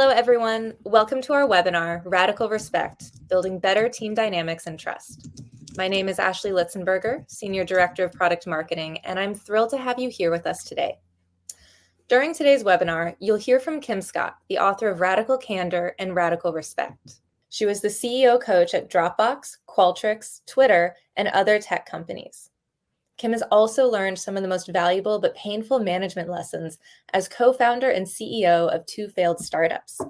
Hello, everyone. Welcome to our webinar, Radical Respect, Building Better Team Dynamics and Trust. My name is Ashley Litzenberger, Senior Director of Product Marketing, and I'm thrilled to have you here with us today. During today's webinar, you'll hear from Kim Scott, the author of Radical Candor and Radical Respect. She was the CEO coach at Dropbox, Qualtrics, Twitter, and other tech companies. Kim has also learned some of the most valuable but painful management lessons as co-founder and CEO of two failed startups.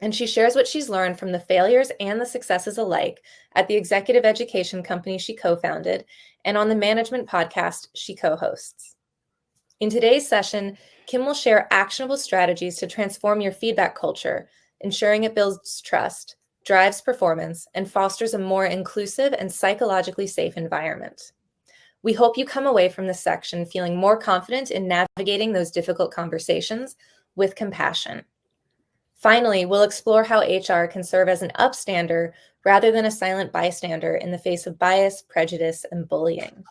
And she shares what she's learned from the failures and the successes alike at the executive education company she co-founded and on the management podcast she co-hosts. In today's session, Kim will share actionable strategies to transform your feedback culture, ensuring it builds trust, drives performance, and fosters a more inclusive and psychologically safe environment. We hope you come away from this section feeling more confident in navigating those difficult conversations with compassion. Finally, we'll explore how HR can serve as an upstander rather than a silent bystander in the face of bias, prejudice, and bullying.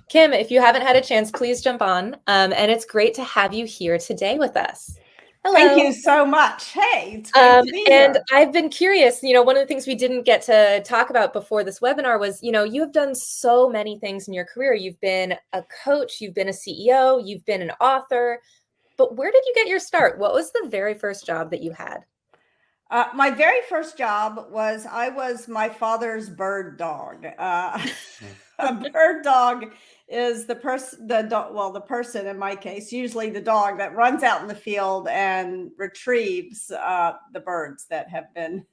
Kim, if you haven't had a chance, please jump on. And it's great to have you here today with us. Hello. Thank you so much. Hey, it's great to be here. And I've been curious, one of the things we didn't get to talk about before this webinar was, you have done so many things in your career. You've been a coach, you've been a CEO, you've been an author, but where did you get your start? What was the very first job that you had? My very first job was, I was my father's bird dog. A bird dog is the person in my case, usually the dog that runs out in the field and retrieves the birds that have been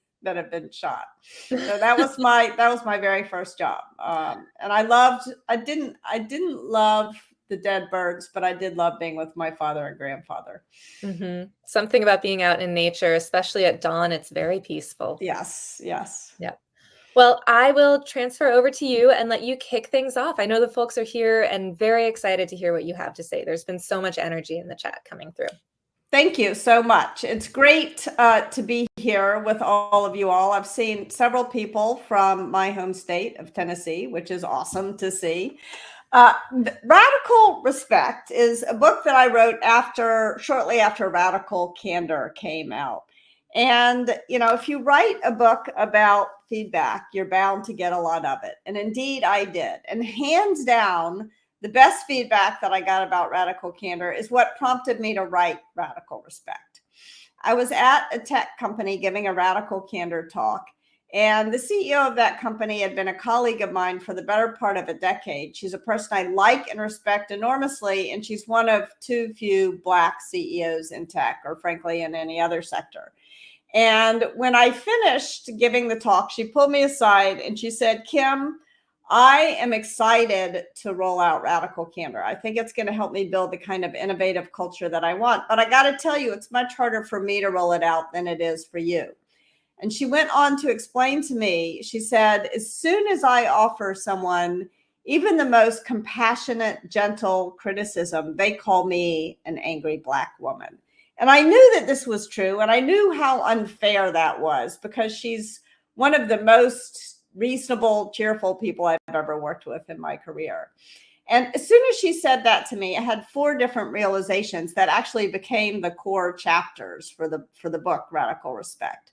shot. So that was my very first job. And I didn't love the dead birds, but I did love being with my father and grandfather. Mm-hmm. Something about being out in nature, especially at dawn, it's very peaceful. Yes. Yeah. Well, I will transfer over to you and let you kick things off. I know the folks are here and very excited to hear what you have to say. There's been so much energy in the chat coming through. Thank you so much. It's great to be here with all of you all. I've seen several people from my home state of Tennessee, which is awesome to see. Radical Respect is a book that I wrote shortly after Radical Candor came out. And, if you write a book about feedback, you're bound to get a lot of it. And indeed, I did. And hands down, the best feedback that I got about Radical Candor is what prompted me to write Radical Respect. I was at a tech company giving a Radical Candor talk. And the CEO of that company had been a colleague of mine for the better part of a decade. She's a person I like and respect enormously, and she's one of too few Black CEOs in tech, or frankly, in any other sector. And when I finished giving the talk, she pulled me aside and she said, "Kim, I am excited to roll out Radical Candor. I think it's going to help me build the kind of innovative culture that I want. But I got to tell you, it's much harder for me to roll it out than it is for you." And she went on to explain to me, she said, "As soon as I offer someone even the most compassionate, gentle criticism, they call me an angry Black woman." And I knew that this was true. And I knew how unfair that was, because she's one of the most reasonable, cheerful people I've ever worked with in my career. And as soon as she said that to me, I had 4 different realizations that actually became the core chapters for the book, Radical Respect.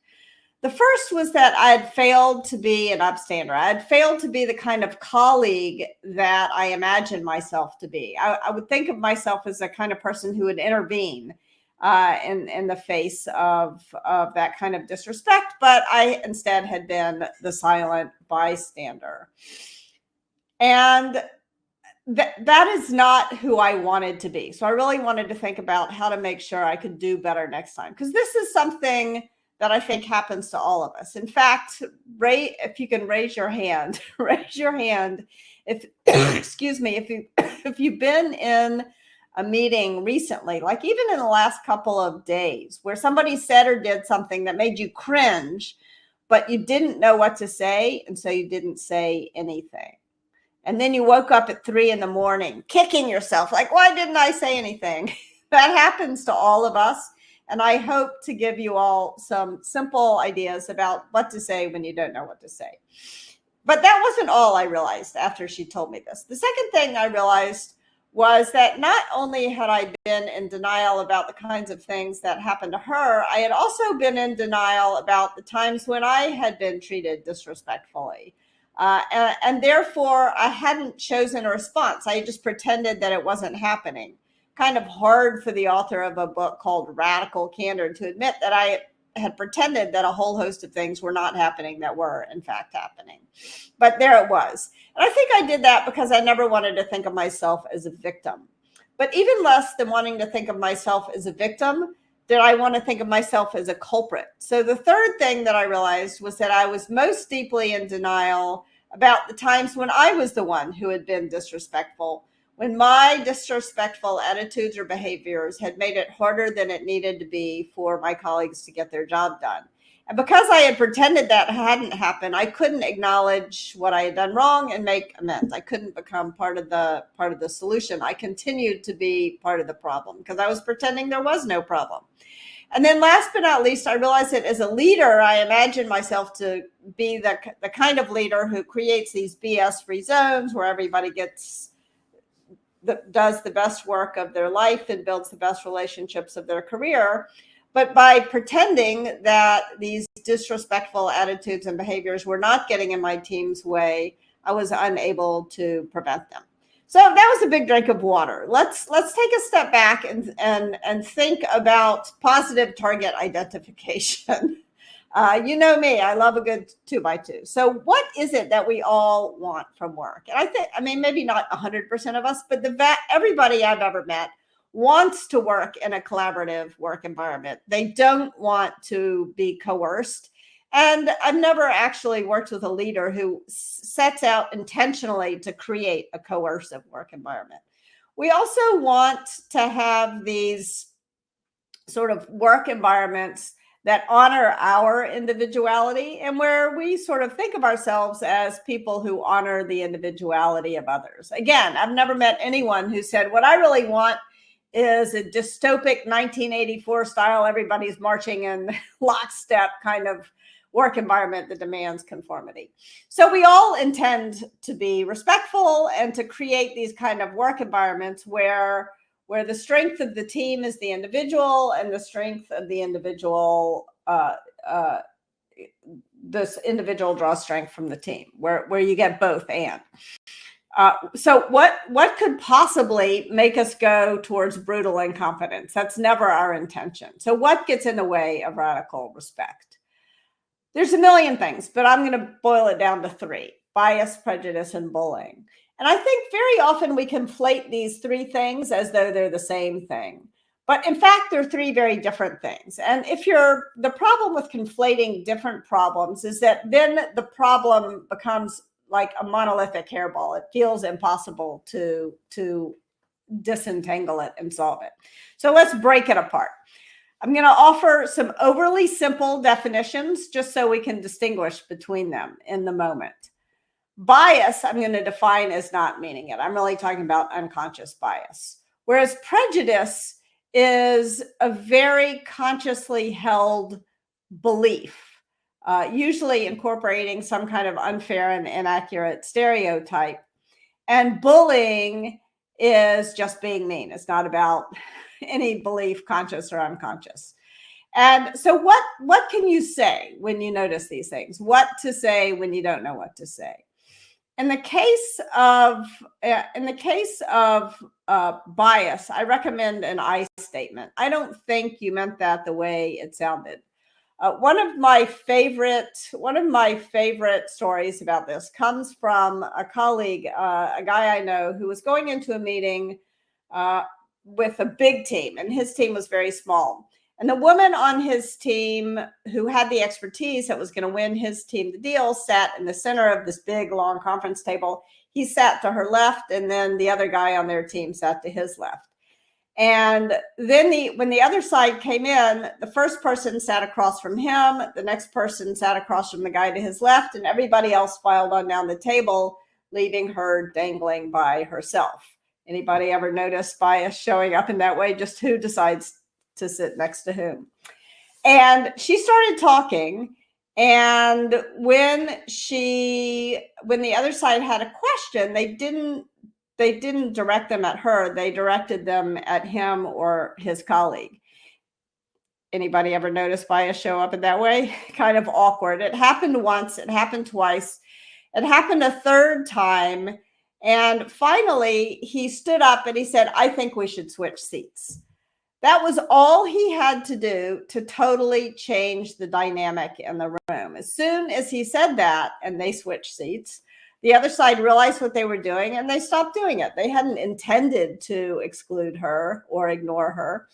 The first was that I had failed to be an upstander. I had failed to be the kind of colleague that I imagined myself to be. I would think of myself as the kind of person who would intervene in the face of that kind of disrespect, but I instead had been the silent bystander. And that is not who I wanted to be. So I really wanted to think about how to make sure I could do better next time, because this is something that I think happens to all of us. In fact, if you can raise your hand, raise your hand if excuse me, if you've been in a meeting recently, like even in the last couple of days, where somebody said or did something that made you cringe, but you didn't know what to say, and so you didn't say anything. And then you woke up at 3 a.m, kicking yourself, like, why didn't I say anything? That happens to all of us. And I hope to give you all some simple ideas about what to say when you don't know what to say. But that wasn't all I realized after she told me this. The second thing I realized was that not only had I been in denial about the kinds of things that happened to her, I had also been in denial about the times when I had been treated disrespectfully. And therefore, I hadn't chosen a response. I just pretended that it wasn't happening. Kind of hard for the author of a book called Radical Candor to admit that I had pretended that a whole host of things were not happening that were, in fact, happening. But there it was. And I think I did that because I never wanted to think of myself as a victim. But even less than wanting to think of myself as a victim, did I want to think of myself as a culprit. So the third thing that I realized was that I was most deeply in denial about the times when I was the one who had been disrespectful, when my disrespectful attitudes or behaviors had made it harder than it needed to be for my colleagues to get their job done. And because I had pretended that hadn't happened, I couldn't acknowledge what I had done wrong and make amends. I couldn't become part of the solution. I continued to be part of the problem because I was pretending there was no problem. And then last but not least, I realized that as a leader, I imagined myself to be the kind of leader who creates these BS-free zones where everybody does the best work of their life and builds the best relationships of their career. But by pretending that these disrespectful attitudes and behaviors were not getting in my team's way, I was unable to prevent them. So that was a big drink of water. Let's take a step back and think about positive target identification. You know me, I love a good 2x2. So what is it that we all want from work? And I mean, maybe not 100% of us, but everybody I've ever met wants to work in a collaborative work environment. They don't want to be coerced. And I've never actually worked with a leader who sets out intentionally to create a coercive work environment. We also want to have these sort of work environments that honor our individuality and where we sort of think of ourselves as people who honor the individuality of others. Again, I've never met anyone who said, what I really want is a dystopic 1984 style, everybody's marching in lockstep kind of work environment that demands conformity. So we all intend to be respectful and to create these kind of work environments where the strength of the team is the individual and the strength of the individual, this individual draws strength from the team, where you get both and. So what could possibly make us go towards brutal incompetence? That's never our intention. So what gets in the way of radical respect? There's a million things, but I'm going to boil it down to three: bias, prejudice, and bullying. And I think very often we conflate these three things as though they're the same thing. But in fact, they're three very different things. And the problem with conflating different problems is that then the problem becomes like a monolithic hairball. It feels impossible to disentangle it and solve it. So let's break it apart. I'm going to offer some overly simple definitions just so we can distinguish between them in the moment. Bias, I'm going to define as not meaning it. I'm really talking about unconscious bias. Whereas prejudice is a very consciously held belief, usually incorporating some kind of unfair and inaccurate stereotype. And bullying is just being mean. It's not about any belief, conscious or unconscious. And so what can you say when you notice these things? What to say when you don't know what to say? In the case of bias, I recommend an I statement. I don't think you meant that the way it sounded. One of my favorite stories about this comes from a colleague, a guy I know who was going into a meeting with a big team, and his team was very small. And the woman on his team who had the expertise that was going to win his team the deal sat in the center of this big, long conference table. He sat to her left, and then the other guy on their team sat to his left. And then when the other side came in, the first person sat across from him, the next person sat across from the guy to his left, and everybody else filed on down the table, leaving her dangling by herself. Anybody ever notice bias showing up in that way? Just who decides to sit next to whom? And she started talking, and when the other side had a question, they didn't they didn't direct them at her. They directed them at him or his colleague. Anybody ever notice bias show up in that way? Kind of awkward. It happened once. It happened twice. It happened a third time. And finally, he stood up and he said, I think we should switch seats. That was all he had to do to totally change the dynamic in the room. As soon as he said that and they switched seats, the other side realized what they were doing and they stopped doing it. They hadn't intended to exclude her or ignore her.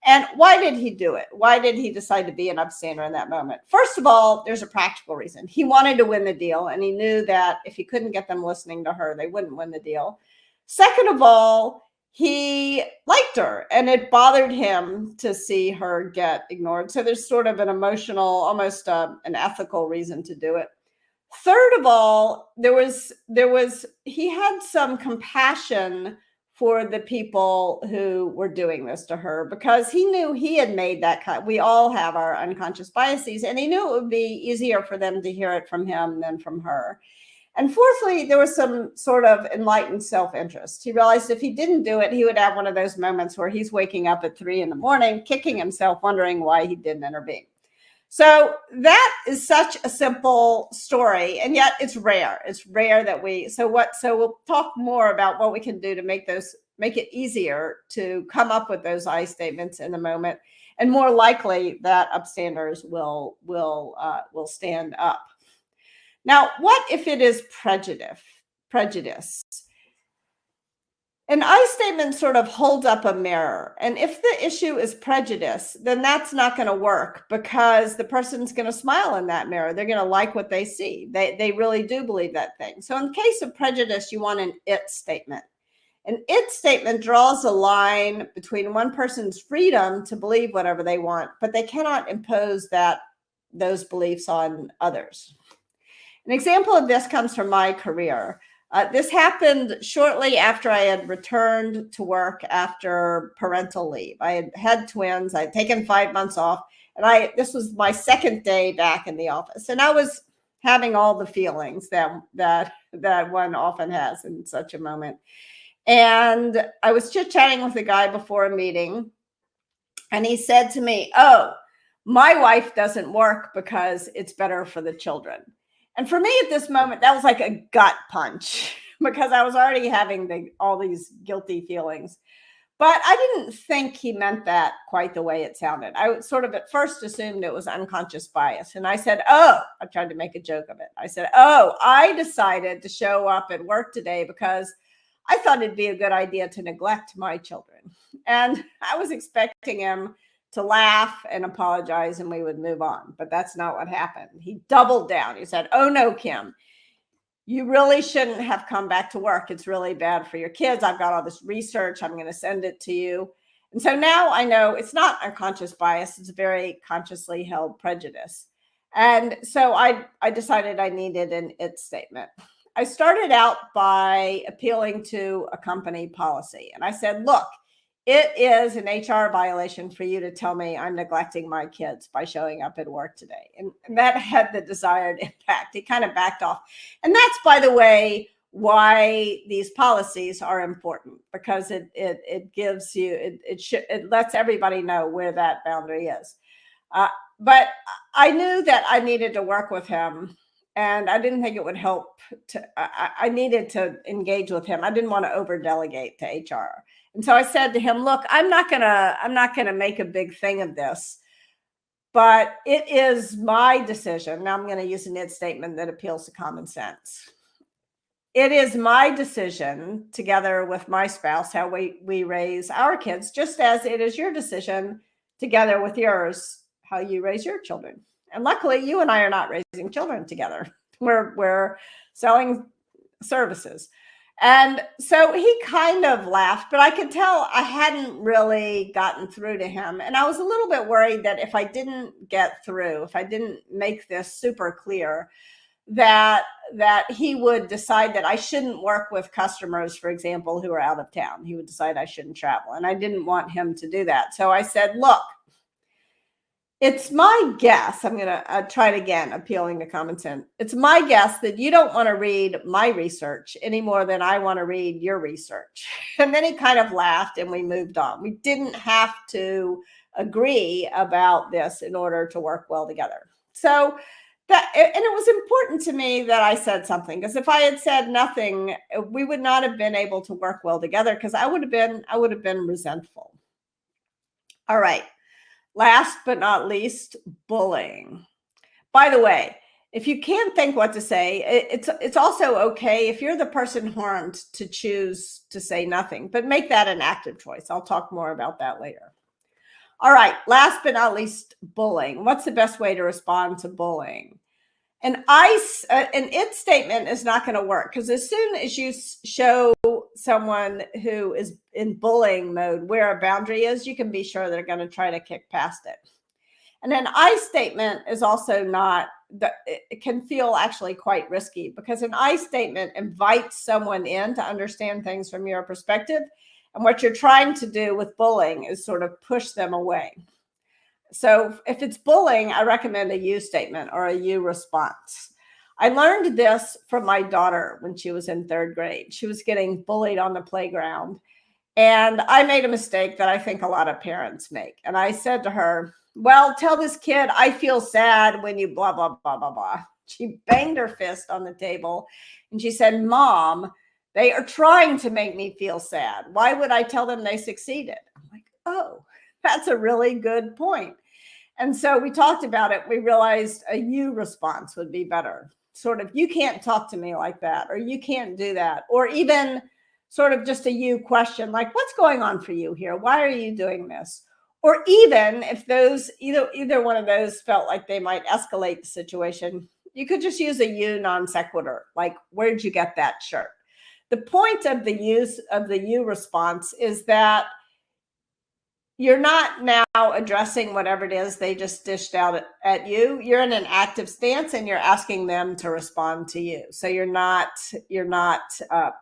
And why did he do it? Why did he decide to be an upstander in that moment? First of all, there's a practical reason. He wanted to win the deal, and he knew that if he couldn't get them listening to her, they wouldn't win the deal. Second of all, he liked her, and it bothered him to see her get ignored. So there's sort of an emotional, almost an ethical reason to do it. Third of all, he had some compassion for the people who were doing this to her, because he knew he had made that cut. We all have our unconscious biases, and he knew it would be easier for them to hear it from him than from her. And fourthly, there was some sort of enlightened self-interest. He realized if he didn't do it, he would have one of those moments where he's waking up at 3 a.m, kicking himself, wondering why he didn't intervene. So that is such a simple story, and yet it's rare. It's rare that so we'll talk more about what we can do to make it easier to come up with those I statements in the moment, and more likely that upstanders will stand up. Now, what if it is prejudice? An I statement sort of holds up a mirror. And if the issue is prejudice, then that's not going to work, because the person's going to smile in that mirror. They're going to like what they see. They really do believe that thing. So in the case of prejudice, you want an it statement. An it statement draws a line between one person's freedom to believe whatever they want, but they cannot impose those beliefs on others. An example of this comes from my career. This happened shortly after I had returned to work after parental leave. I had twins. I had taken 5 months off, and this was my second day back in the office. And I was having all the feelings that one often has in such a moment. And I was chit-chatting with a guy before a meeting, and he said to me, "Oh, my wife doesn't work because it's better for the children." And for me at this moment, that was like a gut punch, because I was already having all these guilty feelings. But I didn't think he meant that quite the way it sounded. I sort of at first assumed it was unconscious bias. And I said, I tried to make a joke of it. I said, I decided to show up at work today because I thought it'd be a good idea to neglect my children. And I was expecting him to laugh and apologize and we would move on. But that's not what happened. He doubled down. He said, "Oh no, Kim, you really shouldn't have come back to work. It's really bad for your kids. I've got all this research. I'm going to send it to you." And so now I know it's not unconscious bias. It's a very consciously held prejudice. And so I decided I needed an it statement. I started out by appealing to a company policy. And I said, "Look, it is an HR violation for you to tell me I'm neglecting my kids by showing up at work today." And that had the desired impact. He kind of backed off. And that's, by the way, why these policies are important, because it gives you, it lets everybody know where that boundary is. But I knew that I needed to work with him, and I didn't think it would help. I needed to engage with him. I didn't want to over delegate to HR. And so I said to him, "Look, I'm not gonna make a big thing of this, but it is my decision." Now I'm going to use an it statement that appeals to common sense. It is my decision, together with my spouse, how we raise our kids, just as it is your decision, together with yours, how you raise your children. And luckily, you and I are not raising children together. We're selling services. And so he kind of laughed, but I could tell I hadn't really gotten through to him. And I was a little bit worried that if I didn't get through, if I didn't make this super clear, that he would decide that I shouldn't work with customers, for example, who are out of town. He would decide I shouldn't travel. And I didn't want him to do that. So I said, "Look, It's my guess, I'm going to try it again, appealing to common sense. It's my guess that you don't want to read my research any more than I want to read your research. And then he kind of laughed and we moved on. We didn't have to agree about this in order to work well together. So that, and it was important to me that I said something, because if I had said nothing, we would not have been able to work well together, because I would have been resentful. All right. Last but not least, bullying. By the way, if you can't think what to say, it's also okay if you're the person harmed to choose to say nothing, but make that an active choice. I'll talk more about that later. All right, last but not least, bullying. What's the best way to respond to bullying? An it statement is not going to work, because as soon as you show someone who is in bullying mode where a boundary is, you can be sure they're going to try to kick past it. And an I statement is also not, it can feel actually quite risky, because an I statement invites someone in to understand things from your perspective. And what you're trying to do with bullying is sort of push them away. So if it's bullying, I recommend a you statement or a you response. I learned this from my daughter when she was in 3rd grade. She was getting bullied on the playground. And I made a mistake that I think a lot of parents make. And I said to her, well, tell this kid I feel sad when you blah, blah, blah, blah, blah. She banged her fist on the table and she said, Mom, they are trying to make me feel sad. Why would I tell them they succeeded? I'm like, oh, that's a really good point. And so we talked about it. We realized a you response would be better. Sort of, you can't talk to me like that, or you can't do that, or even sort of just a you question, like, what's going on for you here? Why are you doing this? Or even if those, either one of those felt like they might escalate the situation, you could just use a you non sequitur, like, where'd you get that shirt? The point of the use of the you response is that you're not now addressing whatever it is they just dished out at you. You're in an active stance and you're asking them to respond to you. So you're not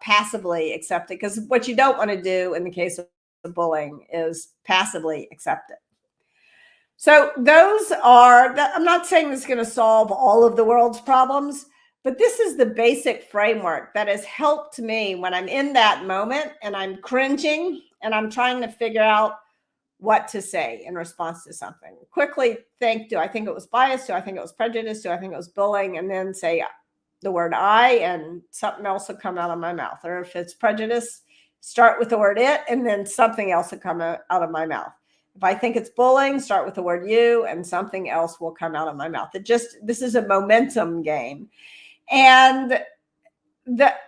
passively accepting, because what you don't want to do in the case of bullying is passively accept it. So those are, I'm not saying this is going to solve all of the world's problems, but this is the basic framework that has helped me when I'm in that moment and I'm cringing and I'm trying to figure out what to say in response to something. Quickly think, do I think it was bias? Do I think it was prejudice? Do I think it was bullying? And then say the word I, and something else will come out of my mouth. Or if it's prejudice, start with the word it, and then something else will come out of my mouth. If I think it's bullying, start with the word you, and something else will come out of my mouth. This is a momentum game. And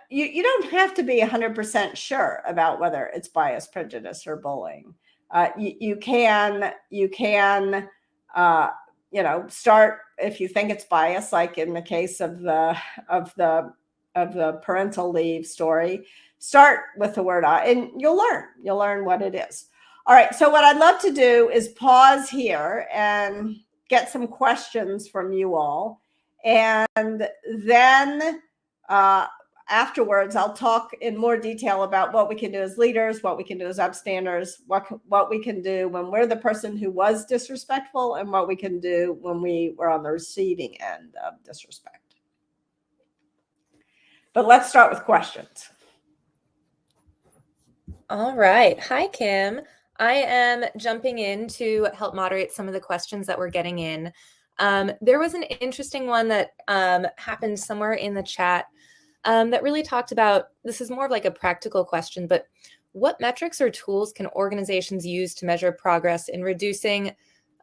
you don't have to be 100% sure about whether it's bias, prejudice, or bullying. You can start, if you think it's bias, like in the case of the parental leave story, start with the word I, and you'll learn what it is. All right. So what I'd love to do is pause here and get some questions from you all. And then afterwards, I'll talk in more detail about what we can do as leaders, what we can do as upstanders, what we can do when we're the person who was disrespectful, and what we can do when we were on the receiving end of disrespect. But let's start with questions. All right. Hi, Kim. I am jumping in to help moderate some of the questions that we're getting in. There was an interesting one that happened somewhere in the chat that really talked about, this is more of like a practical question, but what metrics or tools can organizations use to measure progress in reducing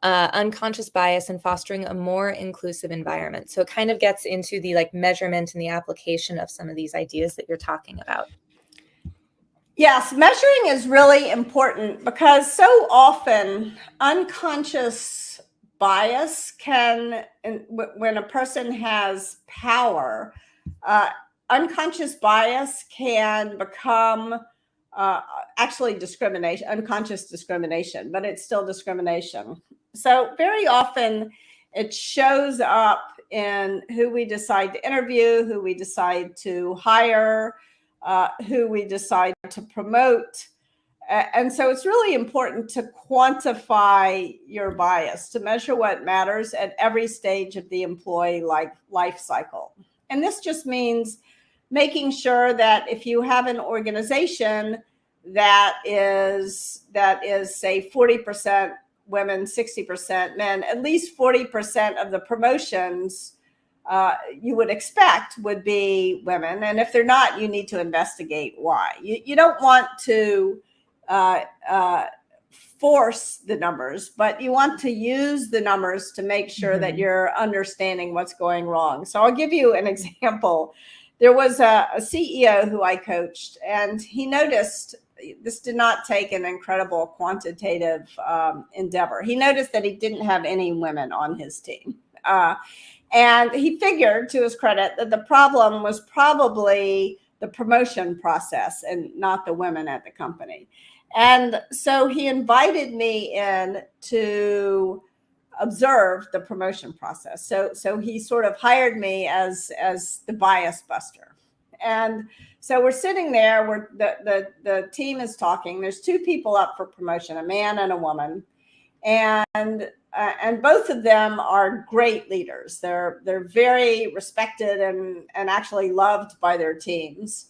unconscious bias and fostering a more inclusive environment? So it kind of gets into the like measurement and the application of some of these ideas that you're talking about. Yes, measuring is really important, because so often unconscious bias can, when a person has power, unconscious bias can become actually discrimination, unconscious discrimination, but it's still discrimination. So very often it shows up in who we decide to interview, who we decide to hire, who we decide to promote. And so it's really important to quantify your bias, to measure what matters at every stage of the employee life cycle. And this just means making sure that if you have an organization that is say 40% women, 60% men, at least 40% of the promotions you would expect would be women. And if they're not, you need to investigate why. You don't want to force the numbers, but you want to use the numbers to make sure that you're understanding what's going wrong. So I'll give you an example. There was a CEO who I coached, and he noticed this did not take an incredible quantitative endeavor. He noticed that he didn't have any women on his team. And he figured, to his credit, that the problem was probably the promotion process and not the women at the company. And so he invited me in to observe the promotion process. So he sort of hired me as the bias buster. And so we're sitting there, the team is talking. There's two people up for promotion, a man and a woman. And both of them are great leaders. They're very respected and actually loved by their teams.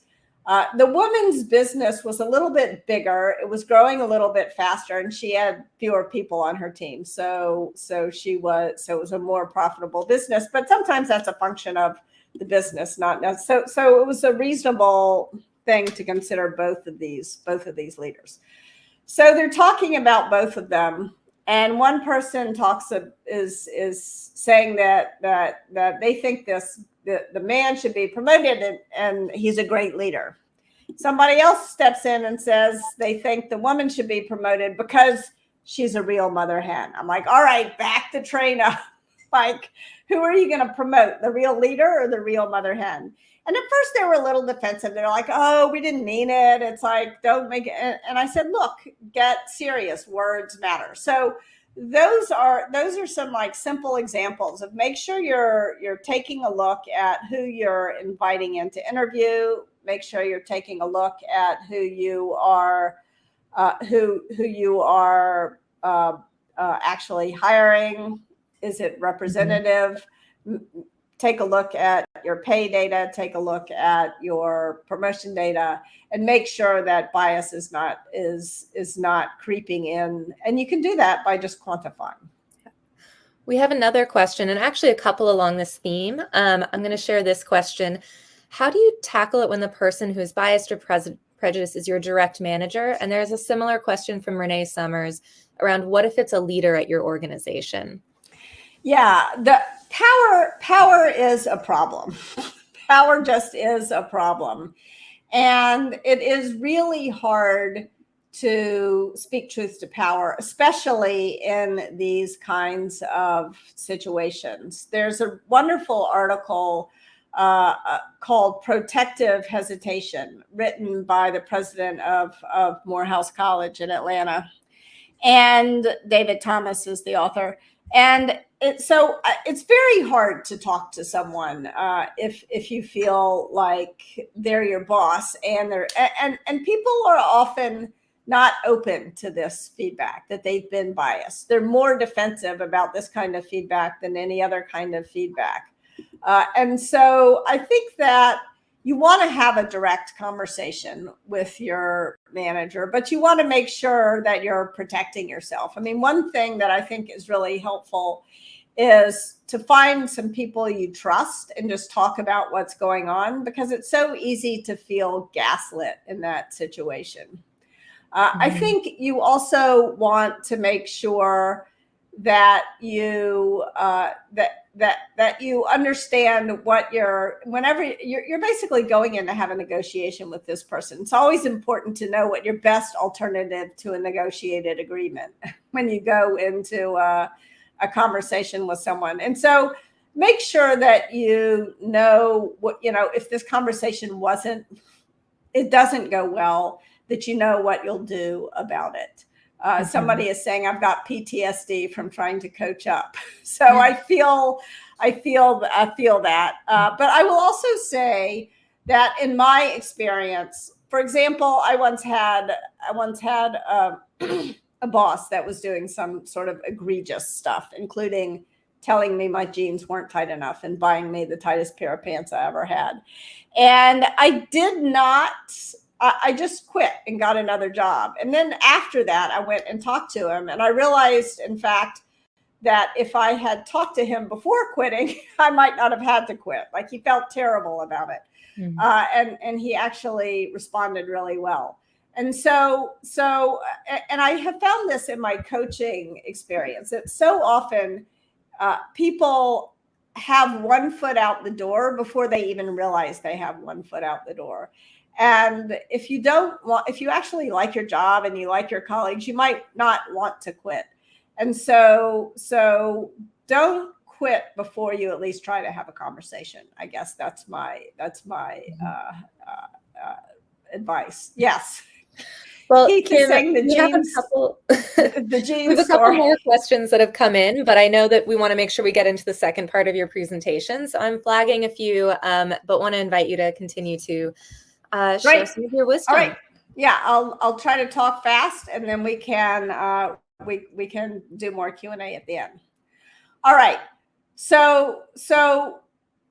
The woman's business was a little bit bigger. It was growing a little bit faster, and she had fewer people on her team. So it was a more profitable business. But sometimes that's a function of the business, not necessarily. So it was a reasonable thing to consider both of these leaders. So they're talking about both of them. And one person is saying that they think the man should be promoted and he's a great leader. Somebody else steps in and says they think the woman should be promoted because she's a real mother hen. I'm like, all right, back the train up. Like, who are you going to promote, the real leader or the real mother hen? And at first they were a little defensive. They're like, oh, we didn't mean it. It's like, don't make it. And I said, look, get serious. Words matter. So those are some like simple examples of make sure you're taking a look at who you're inviting in to interview. Make sure you're taking a look at who you are actually hiring. Is it representative? Take a look at your pay data, take a look at your promotion data, and make sure that bias is not creeping in. And you can do that by just quantifying. We have another question, and actually a couple along this theme. I'm going to share this question. How do you tackle it when the person who is biased or prejudice is your direct manager? And there's a similar question from Renee Summers around what if it's a leader at your organization? Yeah, the power is a problem. Power just is a problem. And it is really hard to speak truth to power, especially in these kinds of situations. There's a wonderful article called Protective Hesitation, written by the president of Morehouse College in Atlanta. And David Thomas is the author. And it's very hard to talk to someone if you feel like they're your boss, and people are often not open to this feedback that they've been biased. They're more defensive about this kind of feedback than any other kind of feedback. And so I think that you want to have a direct conversation with your manager, but you want to make sure that you're protecting yourself. I mean, one thing that I think is really helpful is to find some people you trust and just talk about what's going on, because it's so easy to feel gaslit in that situation. I think you also want to make sure that you that you understand what whenever you're basically going in to have a negotiation with this person. It's always important to know what your best alternative to a negotiated agreement when you go into a conversation with someone. And so make sure that you know what, if this conversation doesn't go well, that you know what you'll do about it. Somebody is saying, I've got PTSD from trying to coach up. So I feel that. But I will also say that in my experience, For example, I once had a boss that was doing some sort of egregious stuff, including telling me my jeans weren't tight enough and buying me the tightest pair of pants I ever had. And I just quit and got another job. And then after that, I went and talked to him. And I realized, in fact, that if I had talked to him before quitting, I might not have had to quit. Like, he felt terrible about it. And he actually responded really well. And so, and I have found this in my coaching experience, that so often people have one foot out the door before they even realize they have one foot out the door. And if you actually like your job and you like your colleagues, you might not want to quit. And so don't quit before you at least try to have a conversation. I guess that's my advice. Yes. Well, Keith Kim, is saying the we have a jeans, couple, the jeans we have a couple story. more questions that have come in, but I know that we want to make sure we get into the second part of your presentation. So I'm flagging a few, but want to invite you to continue to share some of your wisdom. All right. Yeah, I'll try to talk fast, and then we can we can do more Q&A at the end. All right. So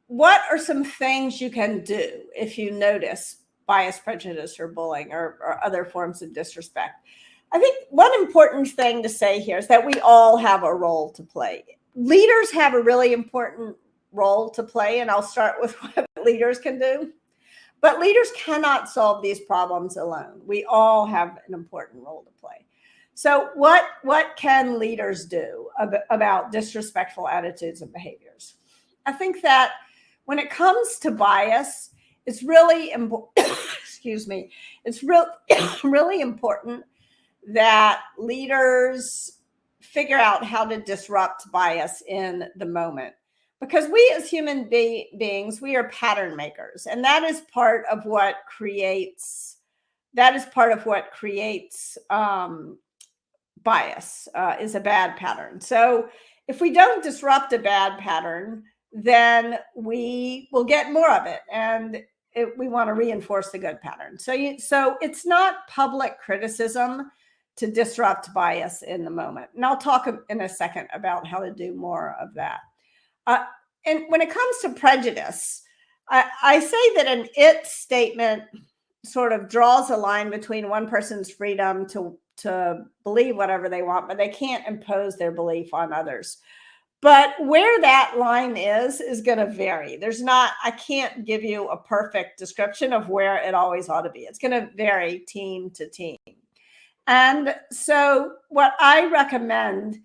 what are some things you can do if you notice bias, prejudice, or bullying, or other forms of disrespect? I think one important thing to say here is that we all have a role to play. Leaders have a really important role to play, and I'll start with what leaders can do. But leaders cannot solve these problems alone. We all have an important role to play. So what can leaders do about disrespectful attitudes and behaviors? I think that when it comes to bias, it's really excuse me, it's really important that leaders figure out how to disrupt bias in the moment. Because we as human beings, we are pattern makers, and that is part of what creates bias, is a bad pattern. So if we don't disrupt a bad pattern, then we will get more of it, and we want to reinforce the good pattern. So it's not public criticism to disrupt bias in the moment. And I'll talk in a second about how to do more of that. And when it comes to prejudice, I say that an it statement sort of draws a line between one person's freedom to believe whatever they want, but they can't impose their belief on others. But where that line is going to vary. I can't give you a perfect description of where it always ought to be. It's going to vary team to team. And so what I recommend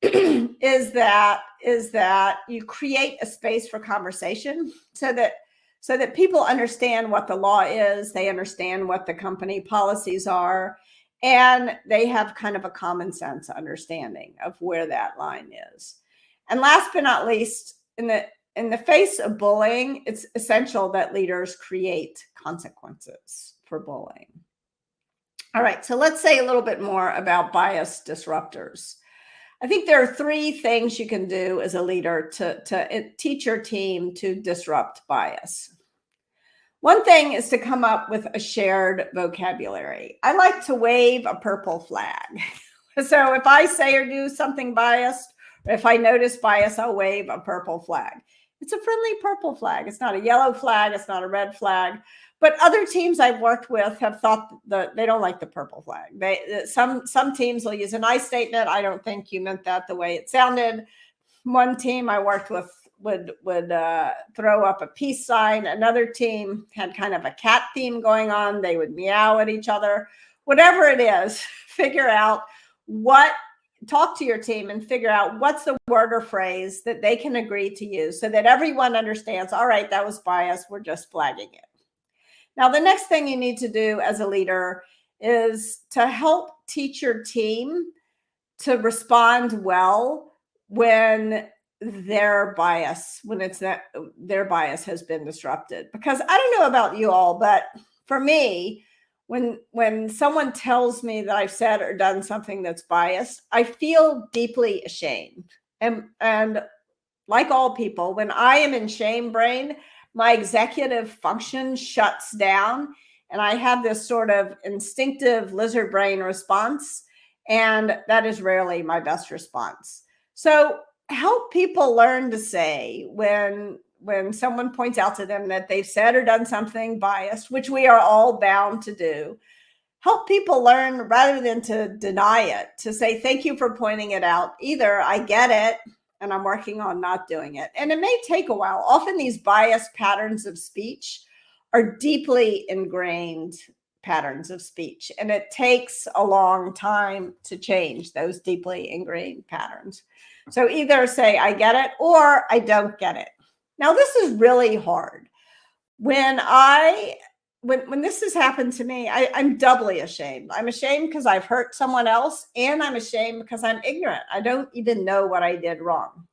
is that you create a space for conversation so that people understand what the law is, they understand what the company policies are, and they have kind of a common sense understanding of where that line is. And last but not least, in the face of bullying, it's essential that leaders create consequences for bullying. All right, so let's say a little bit more about bias disruptors. I think there are three things you can do as a leader to teach your team to disrupt bias. One thing is to come up with a shared vocabulary. I like to wave a purple flag. So if I say or do something biased, or if I notice bias, I'll wave a purple flag. It's a friendly purple flag. It's not a yellow flag. It's not a red flag. But other teams I've worked with have thought that they don't like the purple flag. Some teams will use an I statement. I don't think you meant that the way it sounded. One team I worked with would throw up a peace sign. Another team had kind of a cat theme going on. They would meow at each other. Whatever it is, talk to your team and figure out what's the word or phrase that they can agree to use so that everyone understands, all right, that was bias. We're just flagging it. Now, the next thing you need to do as a leader is to help teach your team to respond well when their bias has been disrupted. Because I don't know about you all, but for me, when someone tells me that I've said or done something that's biased, I feel deeply ashamed. And like all people, when I am in shame brain, my executive function shuts down And I have this sort of instinctive lizard brain response, and that is rarely my best response. So help people learn to say when someone points out to them that they've said or done something biased, which we are all bound to do. Help people learn, rather than to deny it, to say, thank you for pointing it out. Either I get it and I'm working on not doing it. And it may take a while. Often these biased patterns of speech are deeply ingrained patterns of speech, and it takes a long time to change those deeply ingrained patterns. So either say, I get it, or I don't get it. Now, this is really hard. When this has happened to me, I'm doubly ashamed. I'm ashamed because I've hurt someone else, and I'm ashamed because I'm ignorant. I don't even know what I did wrong.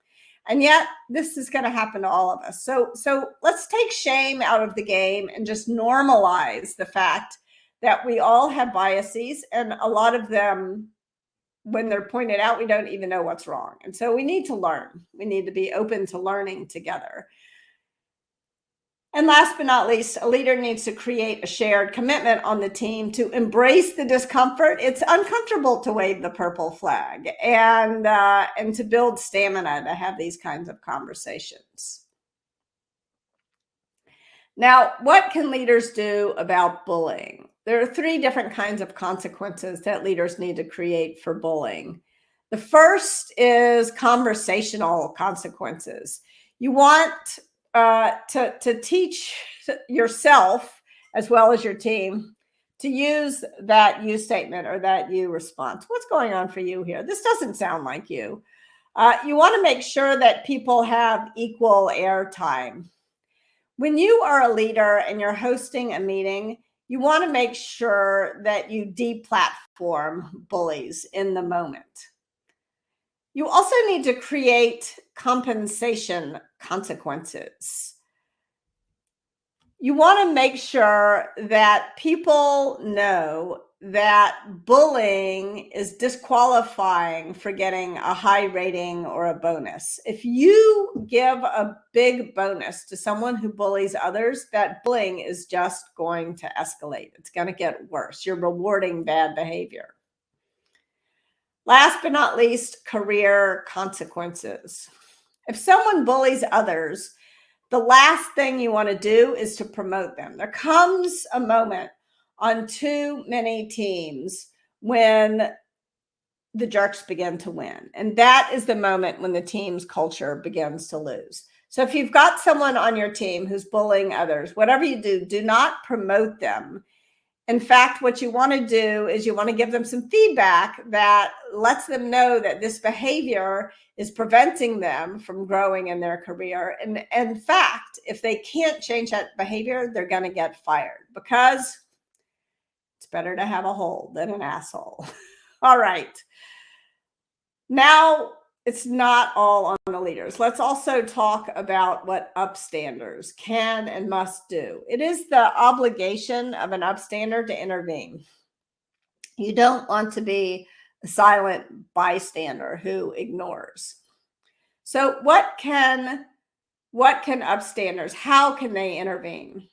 And yet this is going to happen to all of us. So let's take shame out of the game and just normalize the fact that we all have biases, and a lot of them, when they're pointed out, we don't even know what's wrong. And so we need to learn. We need to be open to learning together. And last but not least, a leader needs to create a shared commitment on the team to embrace the discomfort. It's uncomfortable to wave the purple flag, and to build stamina to have these kinds of conversations. Now, what can leaders do about bullying? There are 3 different kinds of consequences that leaders need to create for bullying. The first is conversational consequences. You want to teach yourself, as well as your team, to use that you statement or that you response. What's going on for you here? This doesn't sound like you. You want to make sure that people have equal airtime. When you are a leader and you're hosting a meeting, you want to make sure that you deplatform bullies in the moment. You also need to create compensation consequences. You want to make sure that people know that bullying is disqualifying for getting a high rating or a bonus. If you give a big bonus to someone who bullies others, that bullying is just going to escalate. It's going to get worse. You're rewarding bad behavior. Last but not least, career consequences. If someone bullies others, the last thing you want to do is to promote them. There comes a moment on too many teams when the jerks begin to win. And that is the moment when the team's culture begins to lose. So if you've got someone on your team who's bullying others, whatever you do, do not promote them. In fact, what you want to do is you want to give them some feedback that lets them know that this behavior is preventing them from growing in their career. And in fact, if they can't change that behavior, they're going to get fired, because it's better to have a hole than an asshole. All right. Now, it's not all on the leaders. Let's also talk about what upstanders can and must do. It is the obligation of an upstander to intervene. You don't want to be a silent bystander who ignores. So what can upstanders, how can they intervene?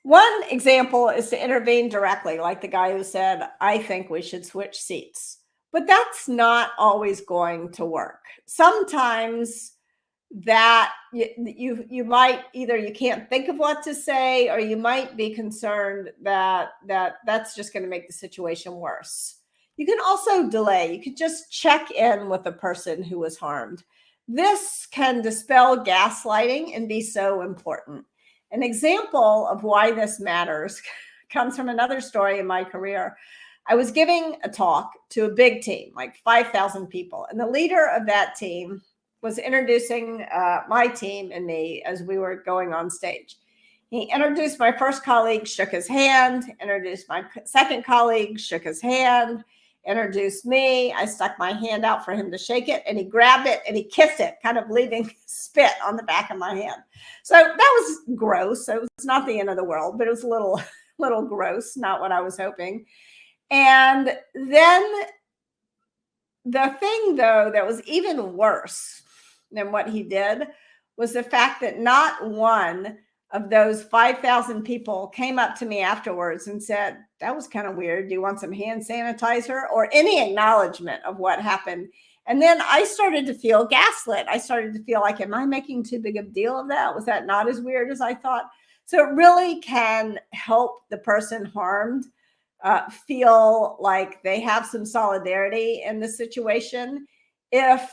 One example is to intervene directly, like the guy who said, I think we should switch seats. But that's not always going to work. Sometimes that you might either you can't think of what to say, or you might be concerned that that's just going to make the situation worse. You can also delay. You could just check in with the person who was harmed. This can dispel gaslighting and be so important. An example of why this matters comes from another story in my career. I was giving a talk to a big team, like 5,000 people. And the leader of that team was introducing my team and me as we were going on stage. He introduced my first colleague, shook his hand, introduced my second colleague, shook his hand, introduced me. I stuck my hand out for him to shake it, and he grabbed it and he kissed it, kind of leaving spit on the back of my hand. So that was gross. So it was not the end of the world, but it was a little gross, not what I was hoping. And then the thing, though, that was even worse than what he did was the fact that not one, of those 5,000 people came up to me afterwards and said, that was kind of weird. Do you want some hand sanitizer? Or any acknowledgement of what happened. And then I started to feel gaslit. I started to feel like, am I making too big of a deal of that? Was that not as weird as I thought? So it really can help the person harmed feel like they have some solidarity in the situation if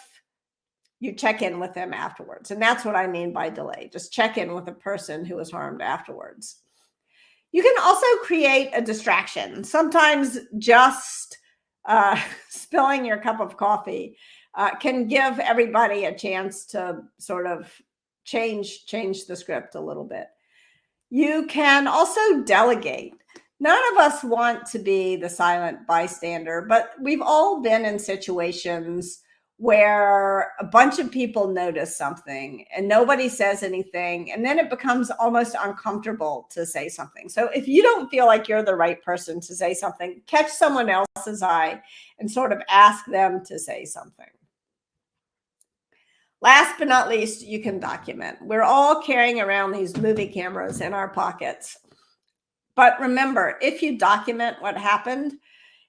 you check in with them afterwards. And that's what I mean by delay. Just check in with the person who was harmed afterwards. You can also create a distraction. Sometimes just spilling your cup of coffee can give everybody a chance to sort of change the script a little bit. You can also delegate. None of us want to be the silent bystander, but we've all been in situations where a bunch of people notice something and nobody says anything, and then it becomes almost uncomfortable to say something. So if you don't feel like you're the right person to say something, catch someone else's eye and sort of ask them to say something. Last but not least, you can document. We're all carrying around these movie cameras in our pockets. But remember, if you document what happened,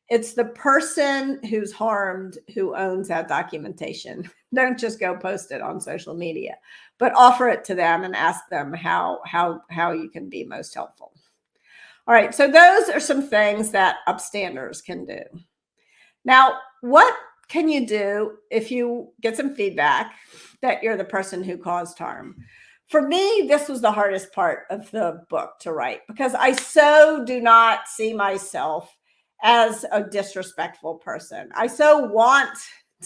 it's the person who's harmed who owns that documentation. Don't just go post it on social media, but offer it to them and ask them how you can be most helpful. All right, so those are some things that upstanders can do. Now, what can you do if you get some feedback that you're the person who caused harm? For me, this was the hardest part of the book to write because I so do not see myself as a disrespectful person. I so want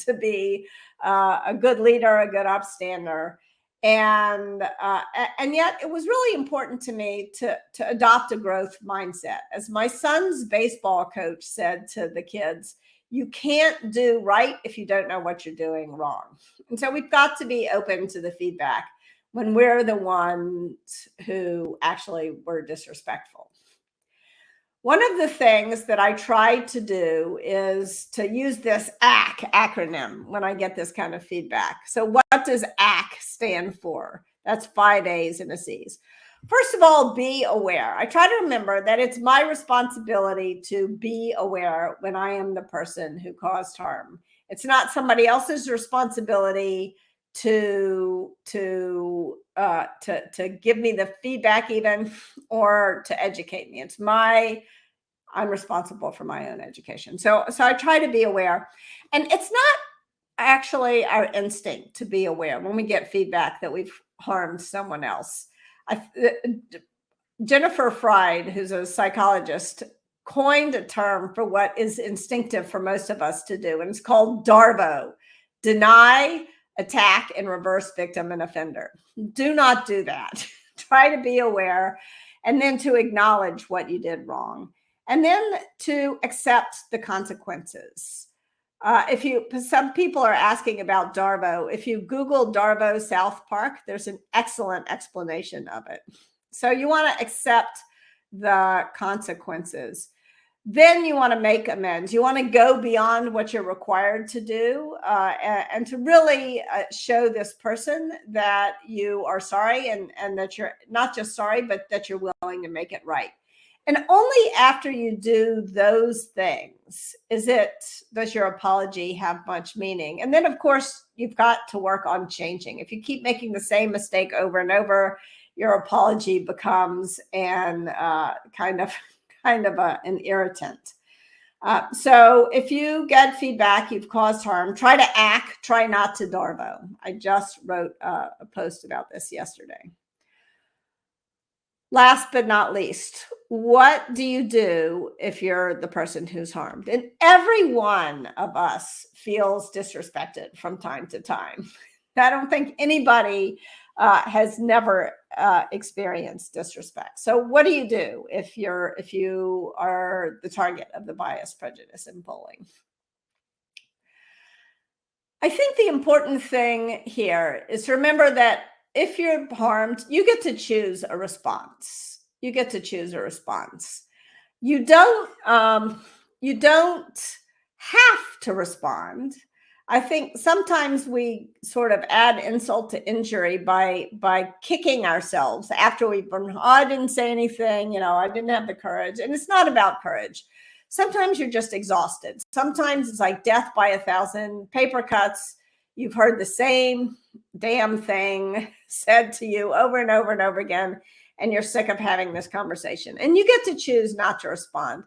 to be a good leader, a good upstander. And yet it was really important to me to adopt a growth mindset. As my son's baseball coach said to the kids, you can't do right if you don't know what you're doing wrong. And so we've got to be open to the feedback when we're the ones who actually were disrespectful. One of the things that I try to do is to use this ACK acronym when I get this kind of feedback. So what does ACK stand for? That's 5 A's and a C's. First of all, be aware. I try to remember that it's my responsibility to be aware when I am the person who caused harm. It's not somebody else's responsibility to give me the feedback even, or to educate me. I'm responsible for my own education. So I try to be aware. And it's not actually our instinct to be aware when we get feedback that we've harmed someone else. Jennifer Fried, who's a psychologist, coined a term for what is instinctive for most of us to do, and it's called DARVO: deny, attack, and reverse victim and offender. Do not do that. Try to be aware, and then to acknowledge what you did wrong, and then to accept the consequences. Some people are asking about DARVO. If you Google DARVO South Park, there's an excellent explanation of it. So you want to accept the consequences. Then you want to make amends. You want to go beyond what you're required to do, and to really show this person that you are sorry, and that you're not just sorry, but that you're willing to make it right. And only after you do those things does your apology have much meaning. And then, of course, you've got to work on changing. If you keep making the same mistake over and over, your apology becomes kind of an irritant. So if you get feedback, you've caused harm, try to ACK, try not to DARVO. I just wrote a post about this yesterday. Last but not least, what do you do if you're the person who's harmed? And every one of us feels disrespected from time to time. I don't think anybody has never experienced disrespect. So what do you do if you are the target of the bias, prejudice, and bullying? I think the important thing here is to remember that if you're harmed, you get to choose a response. You get to choose a response. You don't have to respond. I think sometimes we sort of add insult to injury by kicking ourselves after we've been, oh, I didn't say anything, I didn't have the courage. And it's not about courage. Sometimes you're just exhausted. Sometimes it's like death by 1,000 paper cuts. You've heard the same damn thing said to you over and over and over again, and you're sick of having this conversation. And you get to choose not to respond.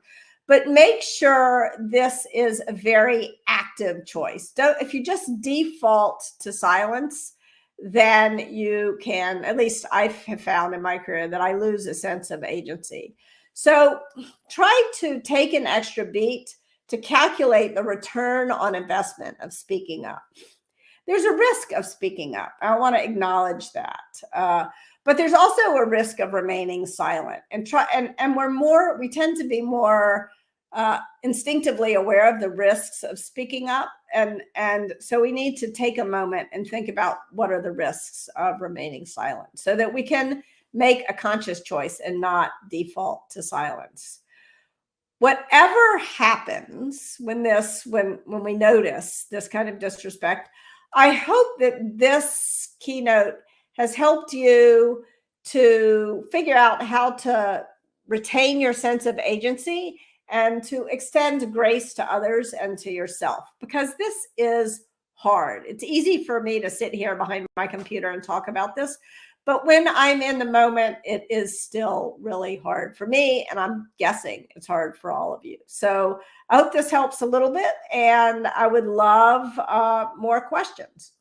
But make sure this is a very active choice. If you just default to silence, then you can, at least I have found in my career, that I lose a sense of agency. So try to take an extra beat to calculate the return on investment of speaking up. There's a risk of speaking up. I want to acknowledge that. But there's also a risk of remaining silent, and we tend to be more instinctively aware of the risks of speaking up. And so we need to take a moment and think about what are the risks of remaining silent so that we can make a conscious choice and not default to silence. Whatever happens when we notice this kind of disrespect, I hope that this keynote has helped you to figure out how to retain your sense of agency and to extend grace to others and to yourself, because this is hard. It's easy for me to sit here behind my computer and talk about this, but when I'm in the moment, it is still really hard for me, and I'm guessing it's hard for all of you. So I hope this helps a little bit, and I would love more questions.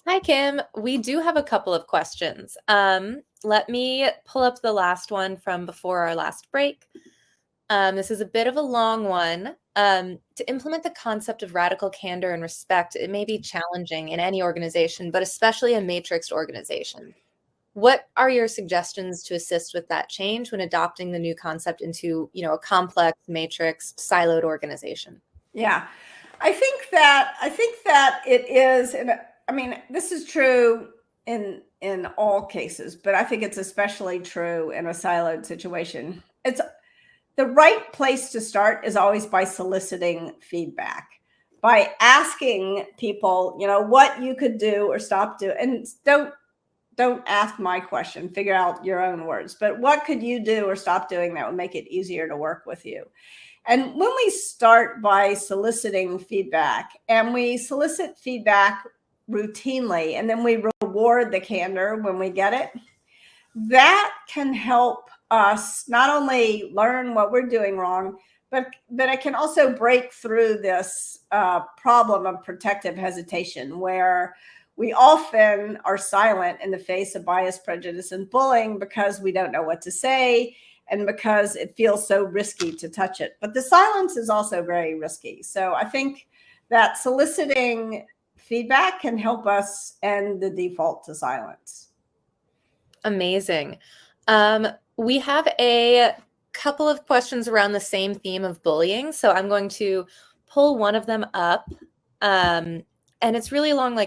Hi, Kim. We do have a couple of questions. Let me pull up the last one from before our last break. This is a bit of a long one. To implement the concept of radical candor and respect, it may be challenging in any organization, but especially a matrixed organization. What are your suggestions to assist with that change when adopting the new concept into, a complex, matrixed, siloed organization? Yeah, I think that it is, and I mean, this is true in all cases, but I think it's especially true in a siloed situation. It's the right place to start is always by soliciting feedback, by asking people, what you could do or stop doing. And don't ask my question, figure out your own words, but what could you do or stop doing that would make it easier to work with you? And when we start by soliciting feedback, and we solicit feedback routinely, and then we reward the candor when we get it, that can help us not only learn what we're doing wrong, but it can also break through this problem of protective hesitation, where we often are silent in the face of bias, prejudice, and bullying because we don't know what to say and because it feels so risky to touch it. But the silence is also very risky. So I think that soliciting feedback can help us end the default to silence. Amazing. We have a couple of questions around the same theme of bullying. So I'm going to pull one of them up. And it's really along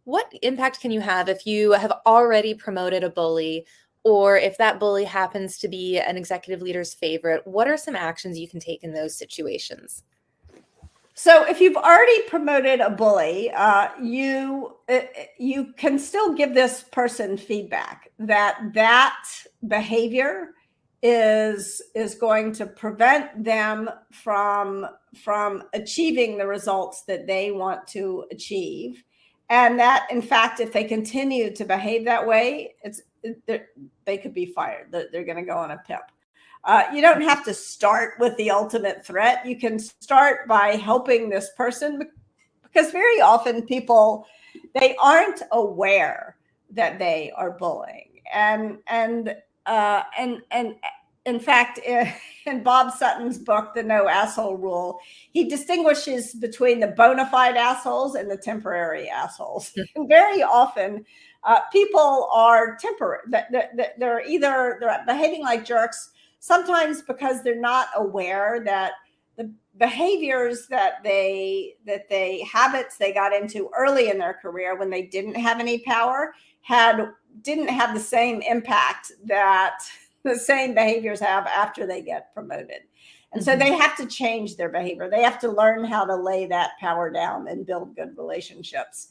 what impact can you have if you have already promoted a bully, or if that bully happens to be an executive leader's favorite? What are some actions you can take in those situations? So if you've already promoted a bully, you can still give this person feedback that behavior is going to prevent them from achieving the results that they want to achieve. And that, in fact, if they continue to behave that way, they could be fired. They're going to go on a PIP. You don't have to start with the ultimate threat. You can start by helping this person, because very often people, they aren't aware that they are bullying. And in fact, in Bob Sutton's book, The No Asshole Rule, he distinguishes between the bona fide assholes and the temporary assholes. And very often, people are temporary. They're behaving like jerks, sometimes because they're not aware that the behaviors habits they got into early in their career when they didn't have any power didn't have the same impact that the same behaviors have after they get promoted. And so they have to change their behavior. They have to learn how to lay that power down and build good relationships.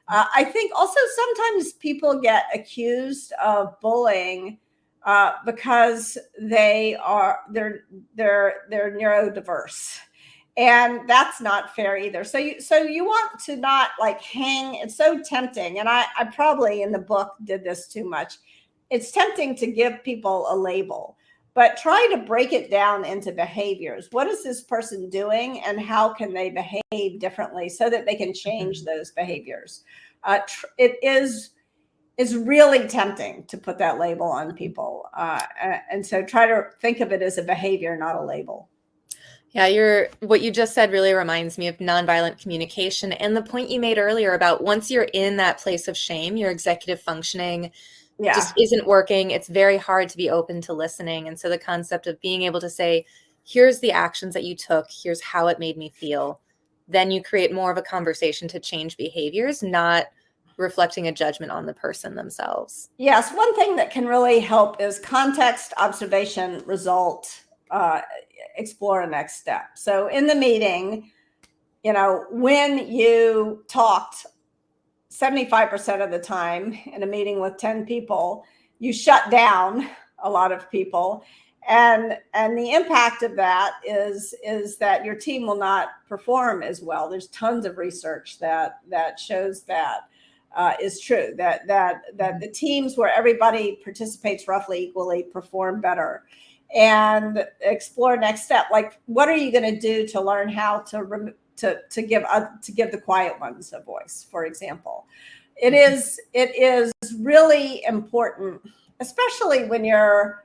I think also sometimes people get accused of bullying because they're neurodiverse, and that's not fair either. So you want to not like hang. It's so tempting, and I probably in the book did this too much. It's tempting to give people a label, but try to break it down into behaviors. What is this person doing, and how can they behave differently so that they can change those behaviors? It is really tempting to put that label on people. And so try to think of it as a behavior, not a label. Yeah, what you just said really reminds me of nonviolent communication and the point you made earlier about once you're in that place of shame, your executive functioning just isn't working. It's very hard to be open to listening. And so the concept of being able to say, here's the actions that you took, here's how it made me feel, then you create more of a conversation to change behaviors, not reflecting a judgment on the person themselves. Yes, one thing that can really help is context, observation, result, explore a next step. So in the meeting, when you talked 75% of the time in a meeting with 10 people, you shut down a lot of people. And the impact of that is that your team will not perform as well. There's tons of research that shows that is true, that the teams where everybody participates roughly equally perform better. And explore next step. Like, what are you going to do to learn how to give the quiet ones a voice, for example? It is really important, especially when you're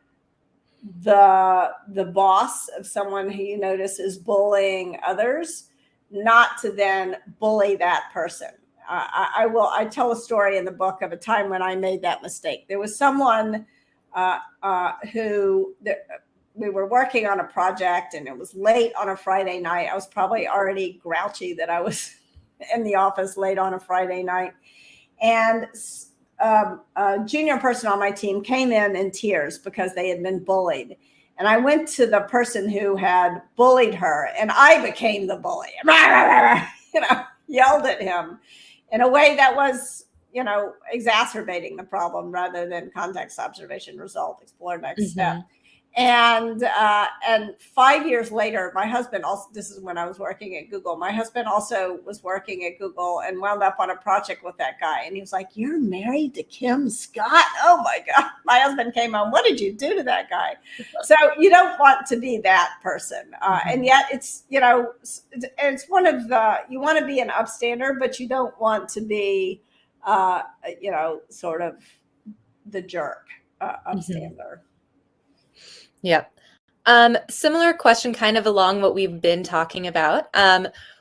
the boss of someone who you notice is bullying others, not to then bully that person. I tell a story in the book of a time when I made that mistake. There was someone we were working on a project, and it was late on a Friday night. I was probably already grouchy that I was in the office late on a Friday night. And a junior person on my team came in tears because they had been bullied. And I went to the person who had bullied her, and I became the bully, yelled at him in a way that was, exacerbating the problem rather than context, observation, result, explore next step. And 5 years later, my husband also, this is when I was working at Google, my husband also was working at Google and wound up on a project with that guy. And he was like, "You're married to Kim Scott? Oh my God." My husband came on, "What did you do to that guy?" So you don't want to be that person. And yet it's, it's one of you want to be an upstander, but you don't want to be, sort of the jerk upstander. Yep. Similar question, kind of along what we've been talking about.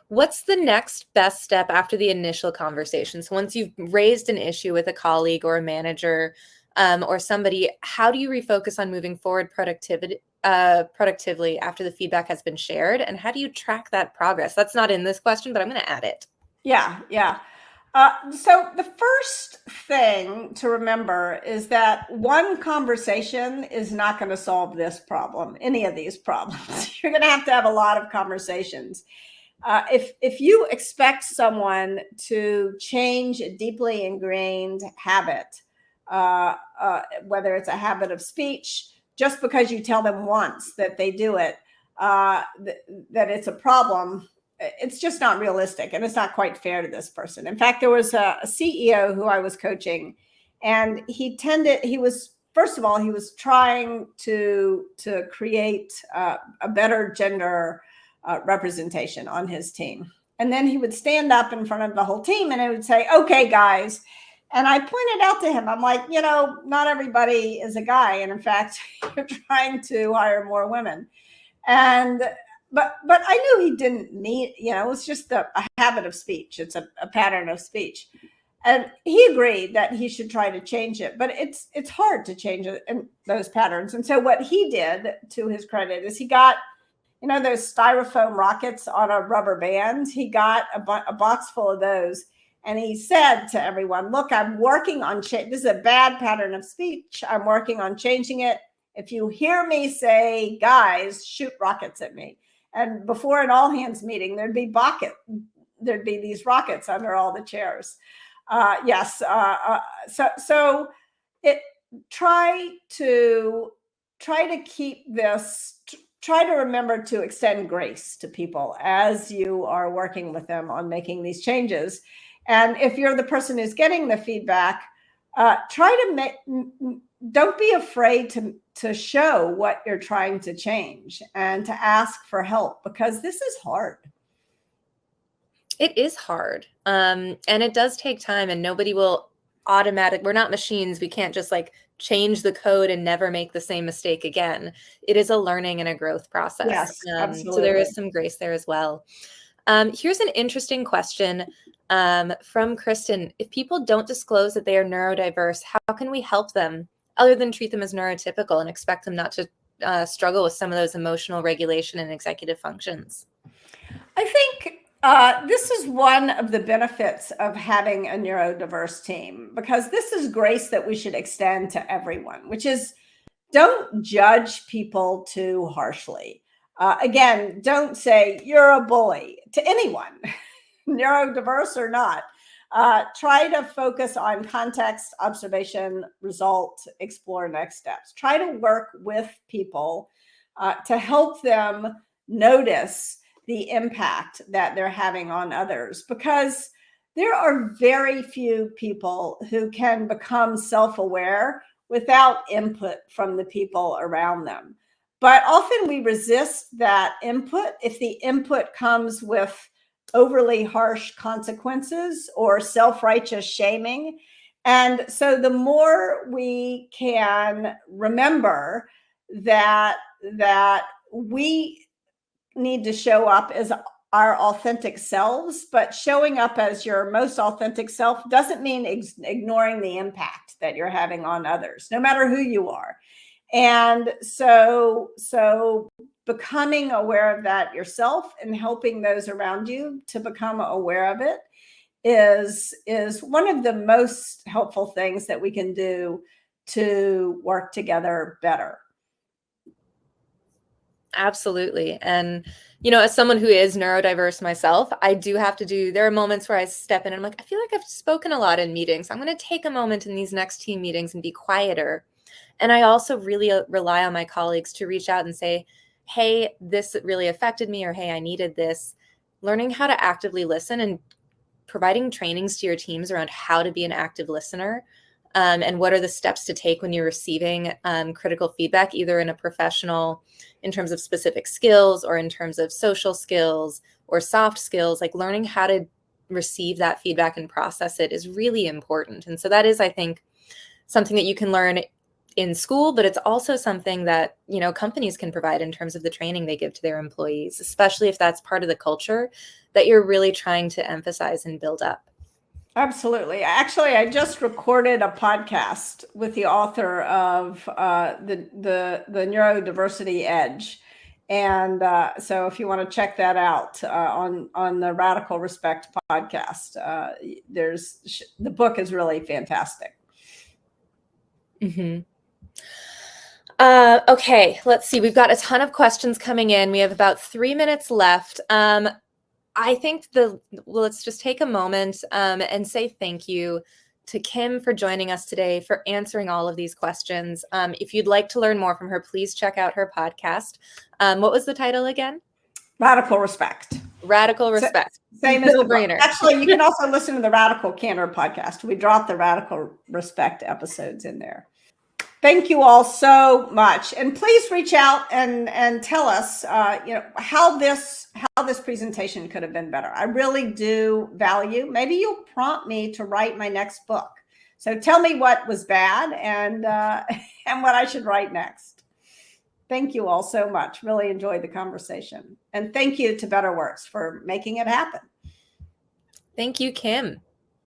What's the next best step after the initial conversation? So once you've raised an issue with a colleague or a manager or somebody, how do you refocus on moving forward productively after the feedback has been shared? And how do you track that progress? That's not in this question, but I'm going to add it. Yeah. So the first thing to remember is that one conversation is not going to solve this problem, any of these problems. You're going to have a lot of conversations. If you expect someone to change a deeply ingrained habit, whether it's a habit of speech, just because you tell them once that they do it, that it's a problem, it's just not realistic, and it's not quite fair to this person. In fact, there was a CEO who I was coaching, and he was trying to create a better gender representation on his team. And then he would stand up in front of the whole team and he would say, "Okay, guys." And I pointed out to him, I'm like, not everybody is a guy. And in fact, you're trying to hire more women. But I knew he didn't need, it was just a habit of speech. It's a pattern of speech. And he agreed that he should try to change it, but it's hard to change it in those patterns. And so what he did, to his credit, is he got, those styrofoam rockets on a rubber band. He got a box full of those. And he said to everyone, "Look, I'm working on change. This is a bad pattern of speech. I'm working on changing it. If you hear me say, guys, shoot rockets at me. And before an all hands meeting, there'd be these rockets under all the chairs. Yes. So it try to keep this. Try to remember to extend grace to people as you are working with them on making these changes. And if you're the person who's getting the feedback, don't be afraid to show what you're trying to change and to ask for help, because this is hard. It is hard. And it does take time, and nobody will we're not machines. We can't just like change the code and never make the same mistake again. It is a learning and a growth process. Yes, absolutely. So there is some grace there as well. Here's an interesting question from Kristen. If people don't disclose that they are neurodiverse, how can we help them other than treat them as neurotypical and expect them not to struggle with some of those emotional regulation and executive functions? I think this is one of the benefits of having a neurodiverse team, because this is grace that we should extend to everyone, which is don't judge people too harshly. Again, don't say you're a bully to anyone, neurodiverse or not. Try to focus on context, observation, result, explore next steps. Try to work with people to help them notice the impact that they're having on others, because there are very few people who can become self-aware without input from the people around them. But often we resist that input if the input comes with overly harsh consequences or self-righteous shaming. And so the more we can remember that we need to show up as our authentic selves, but showing up as your most authentic self doesn't mean ignoring the impact that you're having on others, no matter who you are. And so becoming aware of that yourself and helping those around you to become aware of it is one of the most helpful things that we can do to work together better. Absolutely. And, you know, as someone who is neurodiverse myself, there are moments where I step in and I'm like, I feel like I've spoken a lot in meetings. I'm going to take a moment in these next team meetings and be quieter. And I also really rely on my colleagues to reach out and say, hey, this really affected me, or hey, I needed this. Learning how to actively listen and providing trainings to your teams around how to be an active listener. And what are the steps to take when you're receiving critical feedback, either in a professional, in terms of specific skills, or in terms of social skills or soft skills. Like learning how to receive that feedback and process it is really important. And so that is, I think, something that you can learn in school, but it's also something that, you know, companies can provide in terms of the training they give to their employees, especially if that's part of the culture that you're really trying to emphasize and build up. Absolutely. Actually, I just recorded a podcast with the author of the Neurodiversity Edge. And so if you want to check that out on the Radical Respect podcast, the book is really fantastic. Mm-hmm. Okay, let's see. We've got a ton of questions coming in. We have about 3 minutes left. I think let's just take a moment and say thank you to Kim for joining us today, for answering all of these questions. If you'd like to learn more from her, please check out her podcast. What was the title again? Radical Respect. Radical Respect. Same as no-brainer. Actually, you can also listen to the Radical Candor podcast. We dropped the Radical Respect episodes in there. Thank you all so much. And please reach out and tell us, how this presentation could have been better. I really do value, maybe you'll prompt me to write my next book. So tell me what was bad and what I should write next. Thank you all so much. Really enjoyed the conversation. And thank you to BetterWorks for making it happen. Thank you, Kim.